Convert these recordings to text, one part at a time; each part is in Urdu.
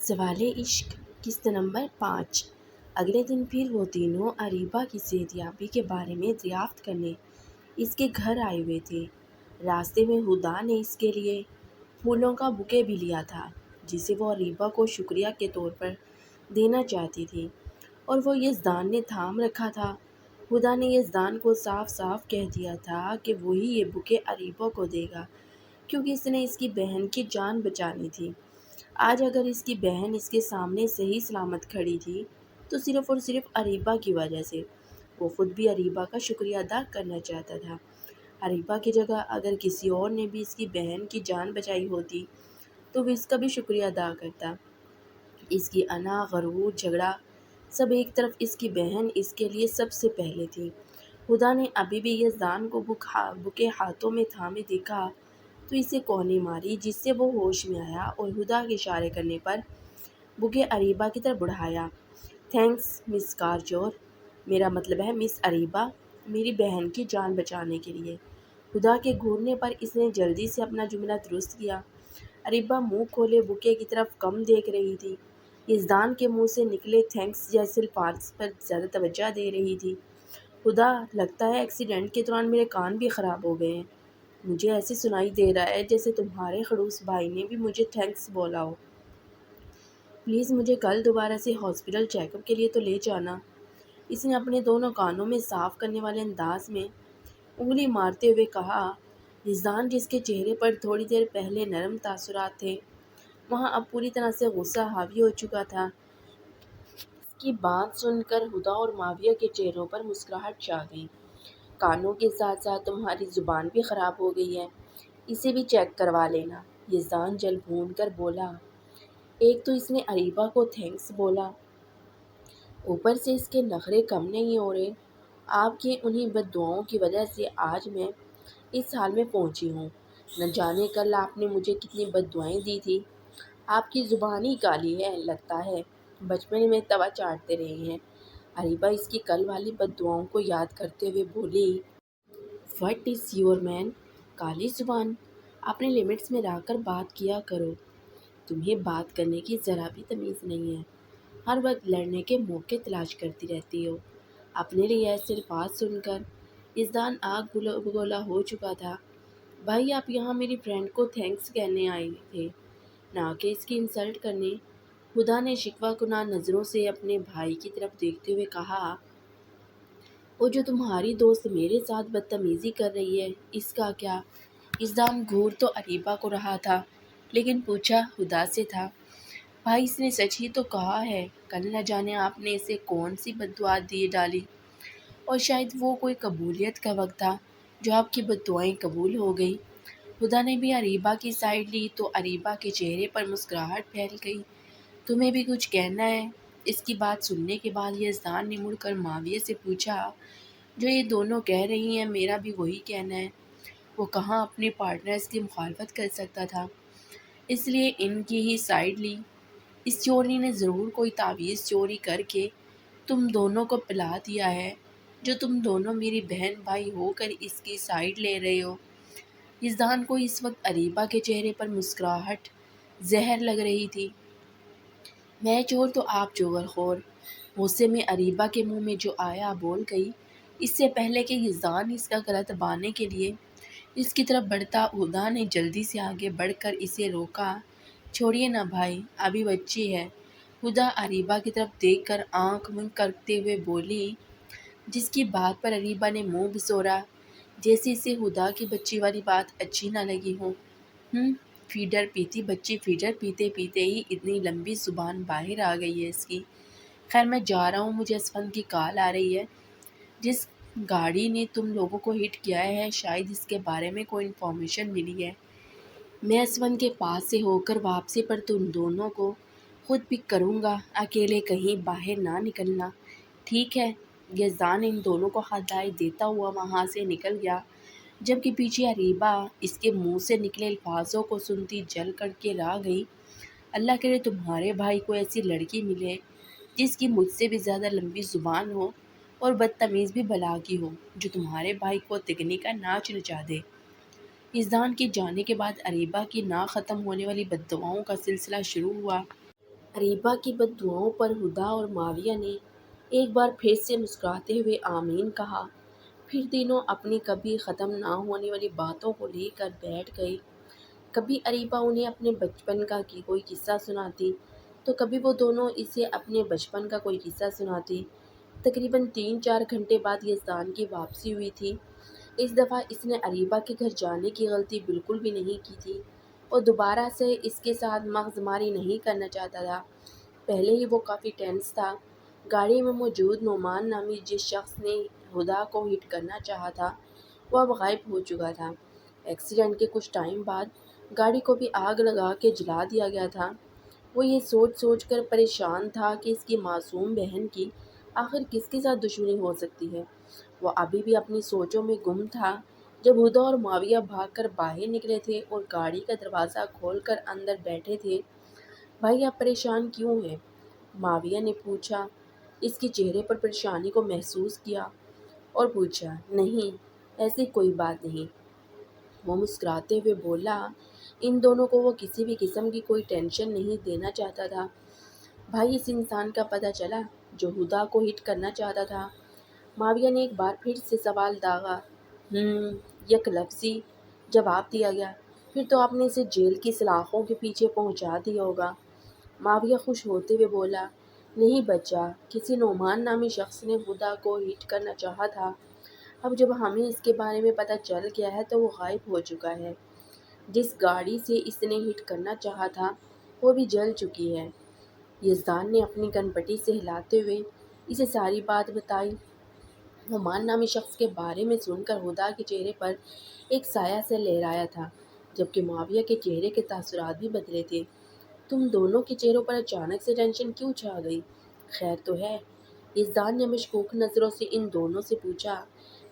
سوال عشق قسط نمبر 5۔ اگلے دن پھر وہ تینوں اریبہ کی صحت یابی کے بارے میں دریافت کرنے اس کے گھر آئے ہوئے تھے۔ راستے میں ہدا نے اس کے لیے پھولوں کا بوکے بھی لیا تھا جسے وہ اریبہ کو شکریہ کے طور پر دینا چاہتی تھی، اور وہ یزدان نے تھام رکھا تھا۔ ہدا نے یزدان کو صاف صاف کہہ دیا تھا کہ وہی یہ بوکے اریبہ کو دے گا کیونکہ اس نے اس کی بہن کی جان بچانی تھی۔ آج اگر اس کی بہن اس کے سامنے صحیح سلامت کھڑی تھی تو صرف اور صرف اریبہ کی وجہ سے۔ وہ خود بھی اریبہ کا شکریہ ادا کرنا چاہتا تھا۔ اریبہ کی جگہ اگر کسی اور نے بھی اس کی بہن کی جان بچائی ہوتی تو وہ اس کا بھی شکریہ ادا کرتا۔ اس کی انا، غرور، جھگڑا سب ایک طرف، اس کی بہن اس کے لیے سب سے پہلے تھی۔ ہدا نے ابھی بھی یزدان کو بوکے ہاتھوں میں تھامے دیکھا تو اسے کوہنی ماری، جس سے وہ ہوش میں آیا اور ہدا کے اشارے کرنے پر بوکے اریبہ کی طرف بڑھایا۔ تھینکس مس کارجور، میرا مطلب ہے مس اریبہ، میری بہن کی جان بچانے کے لیے۔ ہدا کے گھورنے پر اس نے جلدی سے اپنا جملہ درست کیا۔ اریبہ منہ کھولے بوکے کی طرف کم دیکھ رہی تھی، یزدان کے منہ سے نکلے تھینکس جیسے الفاظ پر زیادہ توجہ دے رہی تھی۔ ہدا، لگتا ہے ایکسیڈنٹ کے دوران میرے کان بھی خراب ہو گئے ہیں۔ مجھے ایسے سنائی دے رہا ہے جیسے تمہارے خڑوس بھائی نے بھی مجھے تھینکس بولا ہو۔ پلیز مجھے کل دوبارہ سے ہاسپٹل چیک اپ کے لیے تو لے جانا۔ اس نے اپنے دونوں کانوں میں صاف کرنے والے انداز میں انگلی مارتے ہوئے کہا۔ یزدان، جس کے چہرے پر تھوڑی دیر پہلے نرم تاثرات تھے، وہاں اب پوری طرح سے غصہ حاوی ہو چکا تھا۔ اس کی بات سن کر ہدا اور معاویہ کے چہروں پر مسکراہٹ چھا گئی۔ کانوں کے ساتھ ساتھ تمہاری زبان بھی خراب ہو گئی ہے، اسے بھی چیک کروا لینا، یزدان جل بھون کر بولا۔ ایک تو اس نے اریبہ کو تھینکس بولا، اوپر سے اس کے نخرے کم نہیں ہو رہے۔ آپ کی انہی بد دعاؤں کی وجہ سے آج میں اس حال میں پہنچی ہوں۔ نہ جانے کل آپ نے مجھے کتنی بد دعائیں دی تھی۔ آپ کی زبان ہی کالی ہے، لگتا ہے بچپن میں توا چاٹتے رہے ہیں۔ اریبہ اس کی کل والی بد دعاؤں کو یاد کرتے ہوئے بولی۔ وٹ از یور مین؟ کالی زبان؟ اپنے لمٹس میں رہ کر بات کیا کرو۔ تمہیں بات کرنے کی ذرا بھی تمیز نہیں ہے، ہر وقت لڑنے کے موقع تلاش کرتی رہتی ہو۔ اپنے لیے ایسے الفاظ سن کر یزدان آگ بگولا ہو چکا تھا۔ بھائی، آپ یہاں میری فرینڈ کو تھینکس کہنے آئے تھے، نہ کہ اس کی انسلٹ کرنے۔ ہدا نے شکوہ کناں نظروں سے اپنے بھائی کی طرف دیکھتے ہوئے کہا۔ وہ جو تمہاری دوست میرے ساتھ بدتمیزی کر رہی ہے، اس کا کیا؟ یزدان گھور تو اریبہ کو رہا تھا لیکن پوچھا ہدا سے تھا۔ بھائی، اس نے سچ ہی تو کہا ہے، کل نہ جانے آپ نے اسے کون سی بد دعا دی ڈالی، اور شاید وہ کوئی قبولیت کا وقت تھا جو آپ کی بد دعائیں قبول ہو گئی۔ ہدا نے بھی اریبہ کی سائڈ لی تو اریبہ کے چہرے پر مسکراہٹ پھیل گئی۔ تمہیں بھی کچھ کہنا ہے؟ اس کی بات سننے کے بعد یزدان نے مڑ کر معاویہ سے پوچھا۔ جو یہ دونوں کہہ رہی ہیں میرا بھی وہی کہنا ہے۔ وہ کہاں اپنے پارٹنرز کی مخالفت کر سکتا تھا، اس لیے ان کی ہی سائڈ لی۔ اس چورنی نے ضرور کوئی تعویذ چوری کر کے تم دونوں کو پلا دیا ہے جو تم دونوں میری بہن بھائی ہو کر اس کی سائڈ لے رہے ہو۔ یزدان کو اس وقت اریبہ کے چہرے پر مسکراہٹ زہر لگ رہی تھی۔ میں چور تو آپ جوگر خور۔ غصے میں اریبہ کے منہ میں جو آیا بول گئی۔ اس سے پہلے کہ یزدان اس کا غلط بانے کے لیے اس کی طرف بڑھتا، ہدا نے جلدی سے آگے بڑھ کر اسے روکا۔ چھوڑیے نا بھائی، ابھی بچی ہے۔ ہدا اریبہ کی طرف دیکھ کر آنکھ منہ کرتے ہوئے بولی، جس کی بات پر اریبہ نے منہ بسوڑا جیسے اسے ہدا کی بچی والی بات اچھی نہ لگی ہو۔ فیڈر پیتی بچی، فیڈر پیتے پیتے ہی اتنی لمبی زبان باہر آ گئی ہے اس کی۔ خیر، میں جا رہا ہوں، مجھے اسفند کی کال آ رہی ہے۔ جس گاڑی نے تم لوگوں کو ہٹ کیا ہے شاید اس کے بارے میں کوئی انفارمیشن ملی ہے۔ میں اسفند کے پاس سے ہو کر واپسی پر تم دونوں کو خود پک کروں گا، اکیلے کہیں باہر نہ نکلنا، ٹھیک ہے؟ یزدان ان دونوں کو ہدایت دیتا ہوا وہاں سے نکل گیا، جبکہ پیچھے اریبہ اس کے منہ سے نکلے الفاظوں کو سنتی جل کر کے رہ گئی۔ اللہ کرے تمہارے بھائی کو ایسی لڑکی ملے جس کی مجھ سے بھی زیادہ لمبی زبان ہو اور بدتمیز بھی بلا کی ہو، جو تمہارے بھائی کو تگنی کا ناچ نچا دے۔ یزدان کے جانے کے بعد اریبہ کی نہ ختم ہونے والی بد دعاؤں کا سلسلہ شروع ہوا۔ اریبہ کی بددعاؤں پر ہدا اور معاویہ نے ایک بار پھر سے مسکراتے ہوئے آمین کہا۔ پھر تینوں اپنی کبھی ختم نہ ہونے والی باتوں کو لے کر بیٹھ گئے۔ کبھی اریبہ انہیں اپنے بچپن کا کوئی قصہ سناتی تو کبھی وہ دونوں اسے اپنے بچپن کا کوئی قصہ سناتی۔ تقریباً 3-4 گھنٹے بعد یزدان کی واپسی ہوئی تھی۔ اس دفعہ اس نے اریبہ کے گھر جانے کی غلطی بالکل بھی نہیں کی تھی اور دوبارہ سے اس کے ساتھ مغز ماری نہیں کرنا چاہتا تھا۔ پہلے ہی وہ کافی ٹینس تھا۔ گاڑی میں موجود نعمان نامی جس شخص نے ہدا کو ہٹ کرنا چاہا تھا وہ اب غائب ہو چکا تھا۔ ایکسیڈنٹ کے کچھ ٹائم بعد گاڑی کو بھی آگ لگا کے جلا دیا گیا تھا۔ وہ یہ سوچ سوچ کر پریشان تھا کہ اس کی معصوم بہن کی آخر کس کے ساتھ دشمنی ہو سکتی ہے۔ وہ ابھی بھی اپنی سوچوں میں گم تھا جب ہدا اور معاویہ بھاگ کر باہر نکلے تھے اور گاڑی کا دروازہ کھول کر اندر بیٹھے تھے۔ بھائی آپ پریشان کیوں ہیں؟ معاویہ نے پوچھا۔ اس کے چہرے پر پریشانی کو محسوس کیا اور پوچھا، نہیں ایسی کوئی بات نہیں۔ وہ مسکراتے ہوئے بولا، ان دونوں کو وہ کسی بھی قسم کی کوئی ٹینشن نہیں دینا چاہتا تھا۔ بھائی اس انسان کا پتہ چلا جو ہدا کو ہٹ کرنا چاہتا تھا؟ معاویہ نے ایک بار پھر سے سوال داغا۔ یک لفظی جواب دیا گیا۔ پھر تو آپ نے اسے جیل کی سلاخوں کے پیچھے پہنچا دیا ہوگا۔ معاویہ خوش ہوتے ہوئے بولا، نہیں بچہ، کسی نعمان نامی شخص نے ہدا کو ہٹ کرنا چاہا تھا۔ اب جب ہمیں اس کے بارے میں پتہ چل گیا ہے تو وہ غائب ہو چکا ہے۔ جس گاڑی سے اس نے ہٹ کرنا چاہا تھا وہ بھی جل چکی ہے۔ یزدان نے اپنی کن پٹی سے ہلاتے ہوئے اسے ساری بات بتائی۔ نعمان نامی شخص کے بارے میں سن کر ہدا کے چہرے پر ایک سایہ سے لہرایا تھا جبکہ معاویہ کے چہرے کے تاثرات بھی بدلے تھے۔ تم دونوں کے چہروں پر اچانک سے ٹینشن کیوں چھا گئی؟ خیر تو ہے؟ یزدان نے مشکوک نظروں سے ان دونوں سے پوچھا۔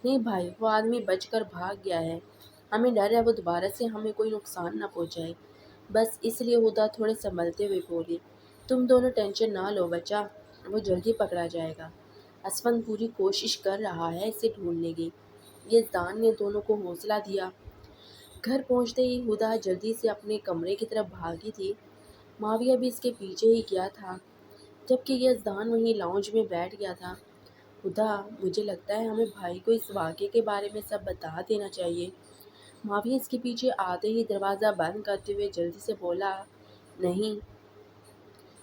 نہیں بھائی، وہ آدمی بچ کر بھاگ گیا ہے۔ ہمیں ڈر ہے وہ دوبارہ سے ہمیں کوئی نقصان نہ پہنچائے، بس اس لیے ہدا تھوڑے سنبھلتے ہوئے بولی۔ تم دونوں ٹینشن نہ لو بچہ، وہ جلدی پکڑا جائے گا۔ اسفند پوری کوشش کر رہا ہے اسے ڈھونڈنے کی۔ یزدان نے دونوں کو حوصلہ دیا۔ گھر پہنچتے ہی ہدا جلدی سے اپنے کمرے کی طرف بھاگی تھی۔ معاویہ بھی اس کے پیچھے ہی گیا تھا جبکہ یزدان وہیں لاؤنج میں بیٹھ گیا تھا۔ ہدا، مجھے لگتا ہے ہمیں بھائی کو اس واقعے کے بارے میں سب بتا دینا چاہیے۔ معاویہ اس کے پیچھے آتے ہی دروازہ بند کرتے ہوئے جلدی سے بولا۔ نہیں،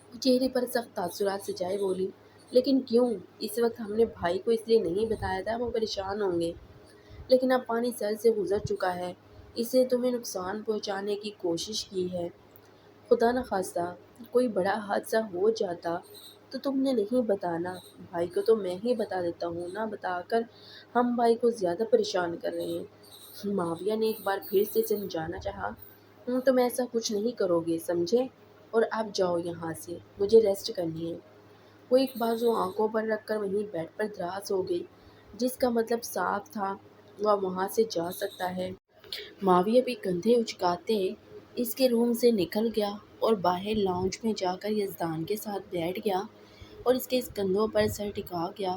وہ چہرے پر سخت تاثرات سجائے بولی، لیکن کیوں؟ اس وقت ہم نے بھائی کو اس لیے نہیں بتایا تھا وہ پریشان ہوں گے، لیکن اب پانی سر سے گزر چکا ہے، اسے تمہیں نقصان پہنچانے کی کوشش کی ہے۔ خدا نخواستہ کوئی بڑا حادثہ ہو جاتا تو تم نے نہیں بتانا۔ بھائی کو تو میں ہی بتا دیتا ہوں، نہ بتا کر ہم بھائی کو زیادہ پریشان کر رہے ہیں۔ معاویہ نے ایک بار پھر سے سمجھانا چاہا۔ تم ایسا کچھ نہیں کرو گے، سمجھے؟ اور اب جاؤ یہاں سے، مجھے ریسٹ کرنی ہے۔ وہ ایک بازو آنکھوں پر رکھ کر وہیں بیڈ پر دراز ہو گئی، جس کا مطلب صاف تھا وہ وہاں سے جا سکتا ہے۔ معاویہ بھی کندھے اچکاتے اس کے روم سے نکل گیا اور باہر لاؤنج میں جا کر یزدان کے ساتھ بیٹھ گیا اور اس کے کندھوں پر سر ٹکا گیا۔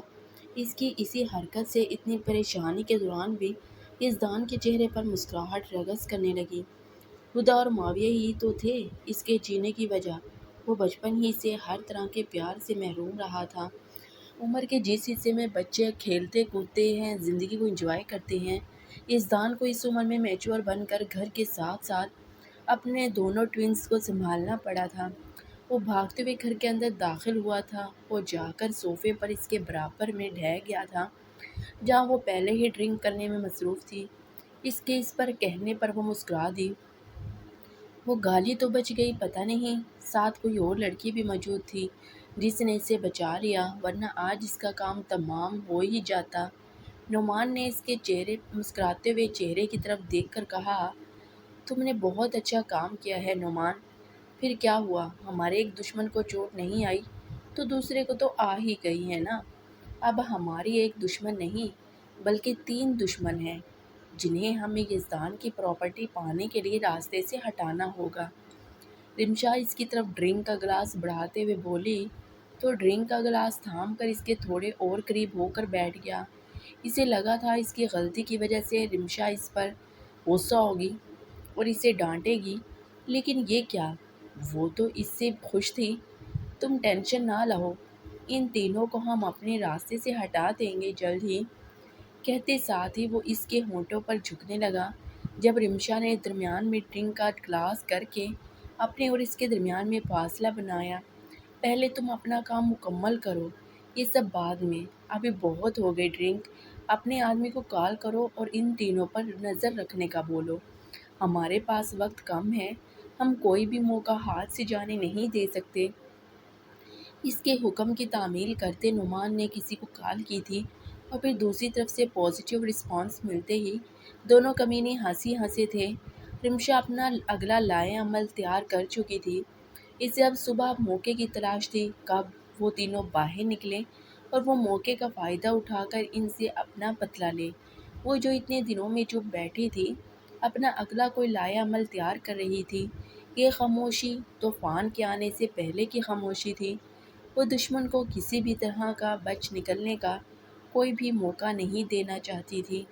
اس کی اسی حرکت سے اتنی پریشانی کے دوران بھی یزدان کے چہرے پر مسکراہٹ رقص کرنے لگی۔ ہدا اور معاویہ ہی تو تھے اس کے جینے کی وجہ۔ وہ بچپن ہی سے ہر طرح کے پیار سے محروم رہا تھا۔ عمر کے جس حصے میں بچے کھیلتے کودتے ہیں، زندگی کو انجوائے کرتے ہیں، یزدان کو اس عمر میں میچور بن کر گھر کے ساتھ ساتھ اپنے دونوں ٹوئنز کو سنبھالنا پڑا تھا۔ وہ بھاگتے ہوئے گھر کے اندر داخل ہوا تھا اور جا کر صوفے پر اس کے برابر میں ڈھہ گیا تھا جہاں وہ پہلے ہی ڈرنک کرنے میں مصروف تھی۔ اس پر کہنے پر وہ مسکرا دی۔ وہ گالی تو بچ گئی، پتہ نہیں ساتھ کوئی اور لڑکی بھی موجود تھی جس نے اسے بچا لیا، ورنہ آج اس کا کام تمام ہو ہی جاتا۔ نعمان نے اس کے مسکراتے ہوئے چہرے کی طرف دیکھ کر کہا، تم نے بہت اچھا کام کیا ہے نعمان۔ پھر کیا ہوا؟ ہمارے ایک دشمن کو چوٹ نہیں آئی تو دوسرے کو تو آ ہی گئی ہے نا۔ اب ہماری ایک دشمن نہیں بلکہ 3 دشمن ہیں جنہیں ہمیں یزدان کی پراپرٹی پانے کے لیے راستے سے ہٹانا ہوگا۔ رمشا اس کی طرف ڈرنک کا گلاس بڑھاتے ہوئے بولی تو ڈرنک کا گلاس تھام کر اس کے تھوڑے اور قریب ہو کر بیٹھ گیا۔ اسے لگا تھا اس کی غلطی کی وجہ سے رمشا اس پر غصہ ہوگی اور اسے ڈانٹے گی، لیکن یہ کیا، وہ تو اس سے خوش تھی۔ تم ٹینشن نہ لو، ان تینوں کو ہم اپنے راستے سے ہٹا دیں گے جلد ہی۔ کہتے ساتھ ہی وہ اس کے ہونٹوں پر جھکنے لگا۔ جب رمشا نے درمیان میں ڈرنک کا گلاس کر کے اپنے اور اس کے درمیان میں فاصلہ بنایا، پہلے تم اپنا کام مکمل کرو، یہ سب بعد میں، ابھی بہت ہو گئی ڈرنک، اپنے آدمی کو کال کرو اور ان تینوں پر نظر رکھنے کا بولو، ہمارے پاس وقت کم ہے، ہم کوئی بھی موقع ہاتھ سے جانے نہیں دے سکتے۔ اس کے حکم کی تعمیل کرتے نعمان نے کسی کو کال کی تھی اور پھر دوسری طرف سے پازیٹیو رسپانس ملتے ہی دونوں کمینے ہنسے تھے۔ رمشا اپنا اگلا لائحہ عمل تیار کر چکی تھی، اسے اب صبح موقع کی تلاش تھی کب وہ تینوں باہر نکلے اور وہ موقع کا فائدہ اٹھا کر ان سے اپنا بدلہ لے۔ وہ جو اتنے دنوں میں چپ بیٹھی تھی، اپنا اگلا کوئی لائحہ عمل تیار کر رہی تھی۔ یہ خاموشی طوفان کے آنے سے پہلے کی خاموشی تھی۔ وہ دشمن کو کسی بھی طرح کا بچ نکلنے کا کوئی بھی موقع نہیں دینا چاہتی تھی۔